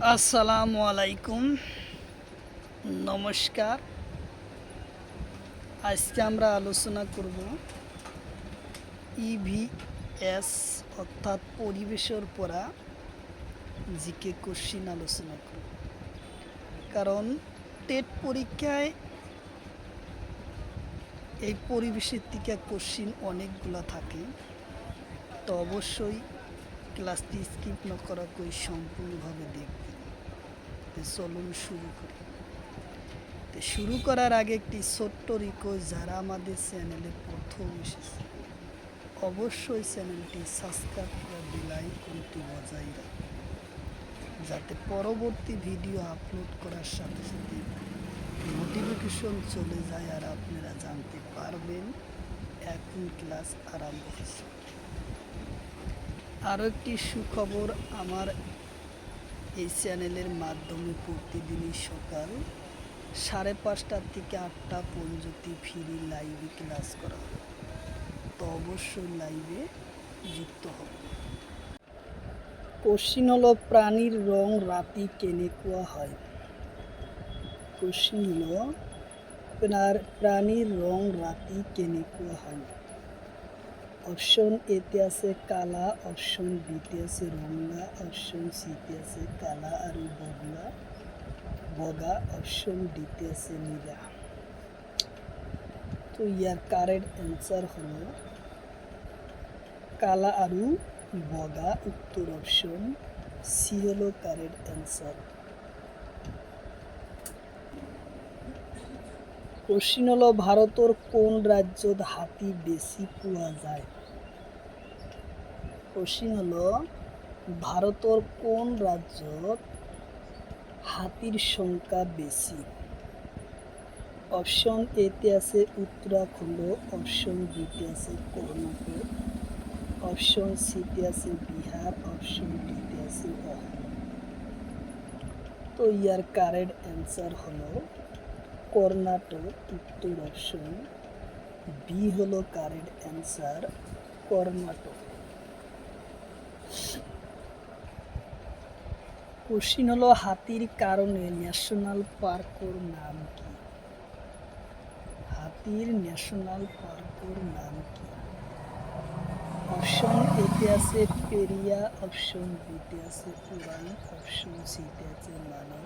আসসালামু আলাইকুম, নমস্কার। আজকে আমরা আলোচনা করব ইভিএস অর্থাৎ পরিবেশের পড়া জিকে কোশ্চিন আলোচনা করব। কারণ টেট পরীক্ষায় এই পরিবেশের থেকে কোশ্চিন অনেকগুলো থাকে, তো অবশ্যই ক্লাসটি স্কিপ না করা কই সম্পূর্ণভাবে দেখবেন। চলুন শুরু করি। শুরু করার আগে একটি ছোট্ট রিকোয়েস্ট, যারা আমাদের চ্যানেলে প্রথম এসেছে অবশ্যই চ্যানেলটি সাবস্ক্রাইব করে বেল আইকনটি বজায় রাখুন, যাতে পরবর্তী ভিডিও আপলোড করার সাথে সাথে নোটিফিকেশন চলে যায় আর আপনারা জানতে পারবেন এখন ক্লাস আরম্ভ হচ্ছে। আরও একটি সুখবর, আমার এই চ্যানেলের মাধ্যমে প্রতিদিনই সকাল 5:30 থেকে 8টা পর্যন্ত ফ্রি লাইভে ক্লাস করা হয়, তো অবশ্যই লাইভে যুক্ত হবে। কোশ্চিন হলো প্রাণীর রং রাতি কেনে কুয়া হয়। কোশ্চিন হলো প্রাণীর রং রাতি কেনে কুয়া হয়। অপশন এতে আছে কালা, অপশন বিতে আছে রঙলা, অপশন সিতে আছে কালা আর বগা, অপশন ডিতে আছে নীলা। তো ইয়ার কারেক্ট অ্যান্সার হলো কালা আরু বগা। উত্তর অপশন সি হলো কারেক্ট অ্যান্সার। কোশ্চিন হলো ভারতের কোন রাজ্যত হাতি বেশি পোৱা যায়। কোশ্চিন হলো ভারতের কোন রাজ্যত হাতির সংখ্যা বেশি। অপশন এতে আছে উত্তরাখণ্ড, অপশন বিতে আছে কর্ণাটক, অপশন সিতে আছে বিহার, অপশন ডিতে আছে অসম। তো ইয়ার কারেক্ট অ্যান্সার হলো কর্ণাটক। উত্তর অপশন বি হলো কারেক্ট অ্যান্সার, কর্ণাটক। কোশ্চিন হলো হাতির কারণে ন্যাশনাল পার্কের নাম কি। হাতির ন্যাশনাল পার্কের নাম কি। অপশন এতে আছে পেরিয়া, অপশন বিতে আছে উড়ান, অপশন সিতে আছে মানব,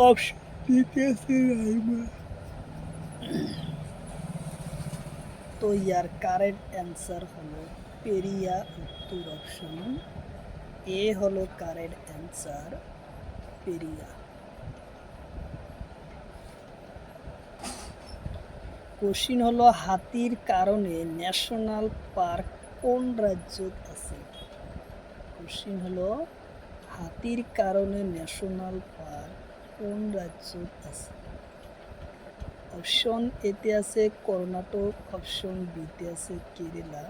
অপশন ডিতে আছে রাইমা। তো ইয়ার কারেক্ট অ্যান্সার হলো পেরিয়া। উত্তর অপশন এ হলো কারেক্ট অ্যান্সার, পেরিয়া। কোশ্চিন হলো হাতির কারণে ন্যাশনাল পার্ক কোন রাজ্যত আছে। কোশ্চিন হলো হাতির কারণে ন্যাশনাল পার্ক কোন রাজ্যত আছে। অপশন এতে আছে কর্ণাটক, অপশন বিতে আছে কেরালা,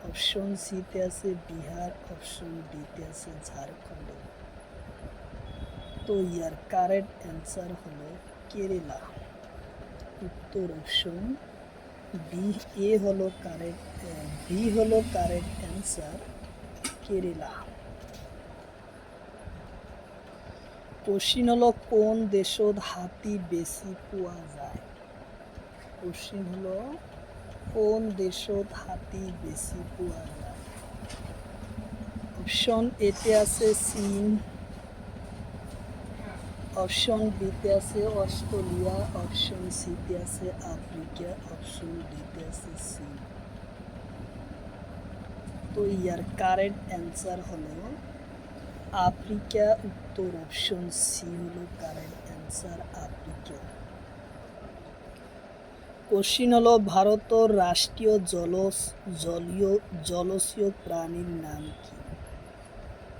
অপশন সিতে আছে বিহার, অপশন ডিতে আছে ঝাড়খণ্ড। তো ইয়ার কারেক্ট অ্যান্সার হলো কেরালা। উত্তর অপশন বি এ হলো কারেক্ট, বি হলো কারেক্ট অ্যান্সার, কেরালা। কোশ্চিন হলো কোন দেশত হাতি বেশি পোৱা যায়। কোশ্চিন হলো কোন দেশত হাতি বেশি পোৱা যায়। অপশন এতে আছে চীন, অপশন বিতে আছে অস্ট্রেলিয়া, অপশন সিতে আছে আফ্রিকা, অপশন ডিতে আছে চীন। তো ইয়ার কারেক্ট অ্যান্সার হলো আফ্রিকা। উত্তর অপশন সি হলো কারেক্ট অ্যান্সার, আফ্রিকা। কোশ্চিন হলো ভারতের রাষ্ট্রীয় জলজ প্রাণীর নাম কি।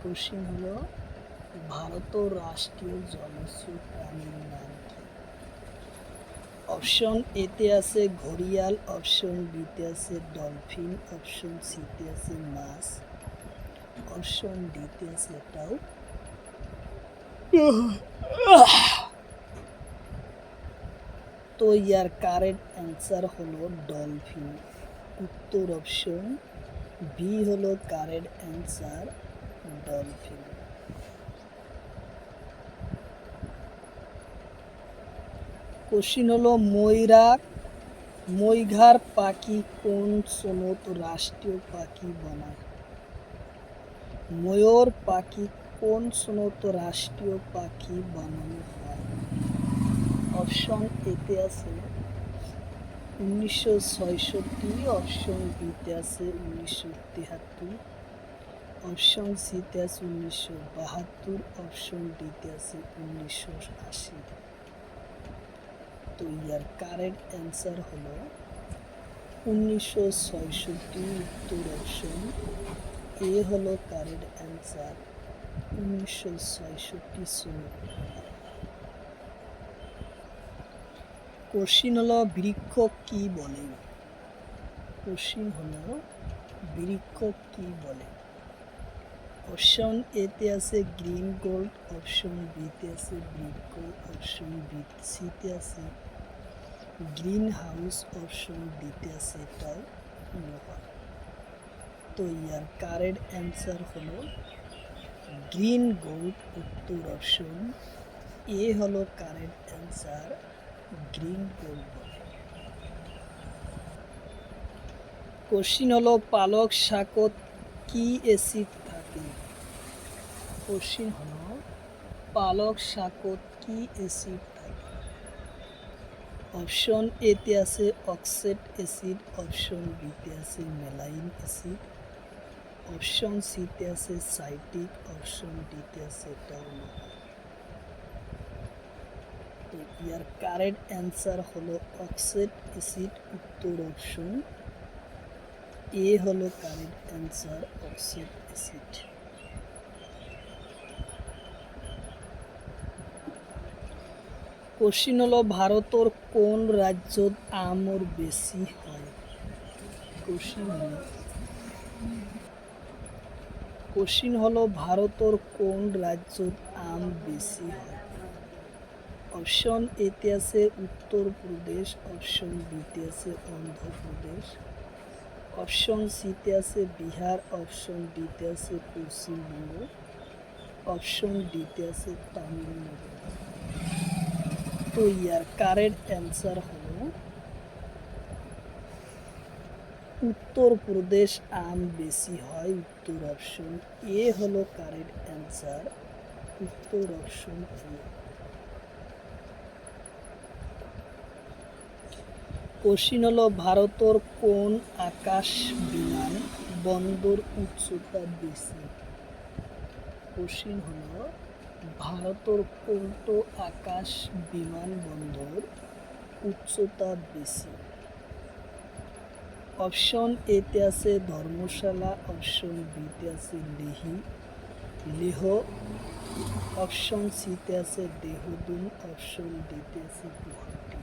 কোশ্চিন হলো ভারতের রাষ্ট্রীয় জলজ প্রাণীর নাম কি। অপশন এতে আছে ঘড়িয়াল, অপশন বিতে আছে ডলফিন, অপশন সিতে আছে মাছ, অপশন ডিতে আছে এটাও। তো ইয়ার কারেক্ট অ্যান্সার হলো ডলফিন। উত্তর অপশন বি হলো কারেক্ট অ্যান্সার, ডলফিন। কোশ্চিন হলো ময়ূর পাখি কোন সনত রাষ্ট্রীয় পাখি বানায়? ময়ূর পাখি কোন সনত রাষ্ট্রীয় পাখি বানানো হয়? অপশন এতে আছে 1966, অপশন বিতে আছে 1973, অপশন সিতে আছে 1972, অপশন ডিতে আছে 1980। তো ইয়ার কারেক্ট অ্যান্সার হলো 1966, উত্তর অপশন এ হলো কারেক্ট অ্যান্সার, 1966 সনে। কোশ্চিন হলো বৃক্ষ কি বলে? কোশ্চিন হলো বৃক্ষ কি বলে? অপশন এতে আছে গ্রিন গোল্ড, অপশন বিতে আছে বৃক্ষ, অপশন সিতে আছে গ্রিন হাউস, অপশন ডিতে আছে এটাও লোহা। তো ইয়ার কারেক্ট অ্যান্সার হলো গ্রিন গোল্ড, উত্তর অপশন এ হলো কারেক্ট অ্যান্সার, গ্রিন গোল্ড বলে। কোশ্চিন হলো পালক শাকত কি অ্যাসিড থাকে? কোশ্চিন হলো পালক শাকত কি অ্যাসিড থাকে? অপশন এতে আছে অক্সেট অ্যাসিড, অপশন বিতে আছে মেলাইন অ্যাসিড, অপশন সিতে আছে সাইট্রিক, অপশন ডিতে আছে টাউনো। তো ইয়ার কারেক্ট অ্যান্সার হলো অক্সেট অ্যাসিড, উত্তর অপশন এ হলো কারেক্ট অ্যান্সার, অক্সেট অ্যাসিড। কোশ্চিন হলো ভারতের কোন রাজ্যত আমর বেশি হয়? কোশ্চিন হলো ভারতের কোন রাজ্যত আম বেশি হয়? অপশন এতে আছে উত্তরপ্রদেশ, অপশন বিতে আছে অন্ধ্রপ্রদেশ, অপশন সিতে আছে বিহার, অপশন ডিতে আছে পশ্চিমবঙ্গ, অপশন ডিতে আছে তামিলনাড়ু। তো ইয়ার কারেক্ট অ্যান্সার হলো উত্তরপ্রদেশ আম বেশি হয়, উত্তর অপশন এ হলো কারেক্ট অ্যান্সার, উত্তর অপশন এ। কোশ্চিন হলো ভারতের কোন আকাশ বিমান বন্দর উচ্চতা বেশি? কোশ্চিন হলো ভারতের কোনটো আকাশ বিমান বন্দর উচ্চতা বেশি? অপশন এতে আছে ধর্মশালা, অপশন বিতে আছে লেহ, অপশন সিতে আছে দেহরাদুন, অপশন ডিতে আছে গুয়াহাটি।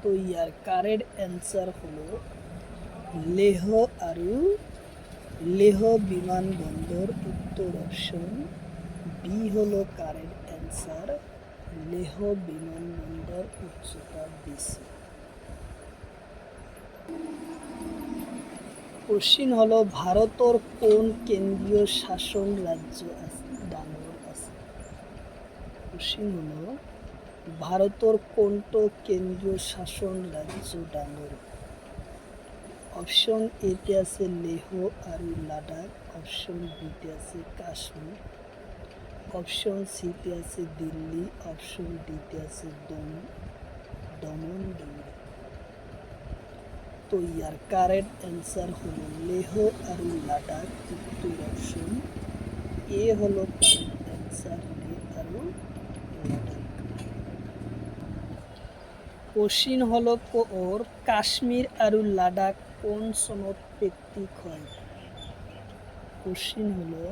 তো ইয়ার কারেক্ট অ্যান্সার হলো লেহ বিমানবন্দর, উত্তর অপশন বি হলো কারেক্ট অ্যান্সার, লেহ বিমানবন্দর উচ্চতা বেশি। কোশ্চিন হলো ভারতের কোন কেন্দ্রীয় শাসন রাজ্য ডাঙর আছে? কোশ্চিন হলো ভারতের কোনটো কেন্দ্রীয় শাসন রাজ্য ডাঙর? অপশন এতে আছে লেহ আর লাদাখ, অপশন বিতে আছে কাশ্মীর, অপশন সিতে আছে দিল্লি, অপশন ডিতে আছে দমন দিল্লি। তো ইয়ার কারেক্ট অ্যান্সার হলো লেহ আর লাদাখ, উত্তর অপশন এ হলো কারেক্ট অ্যান্সার, লেহ আর লাদাখ। কোশ্চিন হলো ওর কাশ্মীর আর লাদাখ কোন সনত পৃথক হয়? কোশ্চিন হলো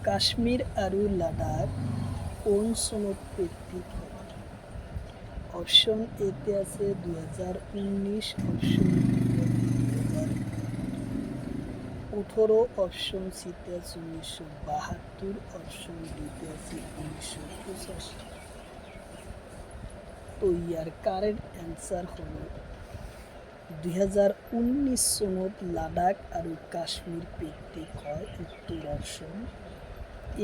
কাশ্মীর আর লাদাখ কোন সনত পৃথক হয়? অপশন এতে আছে 2019, অপশন বিতে আছে 2018, অপশন সিতে আছে 1972, অপশন ডিতে আছে 1985। তো ইয়ার কারেক্ট অ্যান্সার হলো 2019 সনত লাদাখ আর কাশ্মীর পৃথক হয়, উত্তর অপশন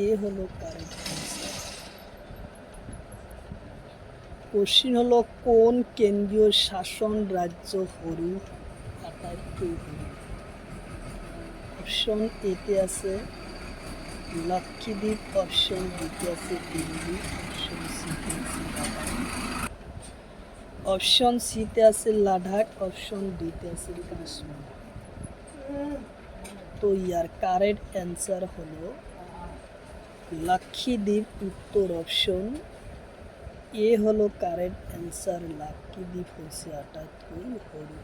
এ হলো কারেক্ট অ্যান্সার। কোশ্চিন হলো কোন কেন্দ্রীয় শাসন রাজ্য হরু আটাইতকৈ সৰু? অপশন এতে আছে লাক্ষাদ্বীপ, অপশন বিতে আছে দিল্লি, অপশন সিতে আছে লাদাখ, অপশন সিতে আছে লাদাখ, অপশন ডিতে আছে কাশ্মীর। তো ইয়ার কারেক্ট অ্যান্সার হলো লাক্ষাদ্বীপ। উত্তর অপশন এ হলো কারেক্ট অ্যান্সার। লাক্ষাদ্বীপ হচ্ছে আটাইতকৈ সৰু।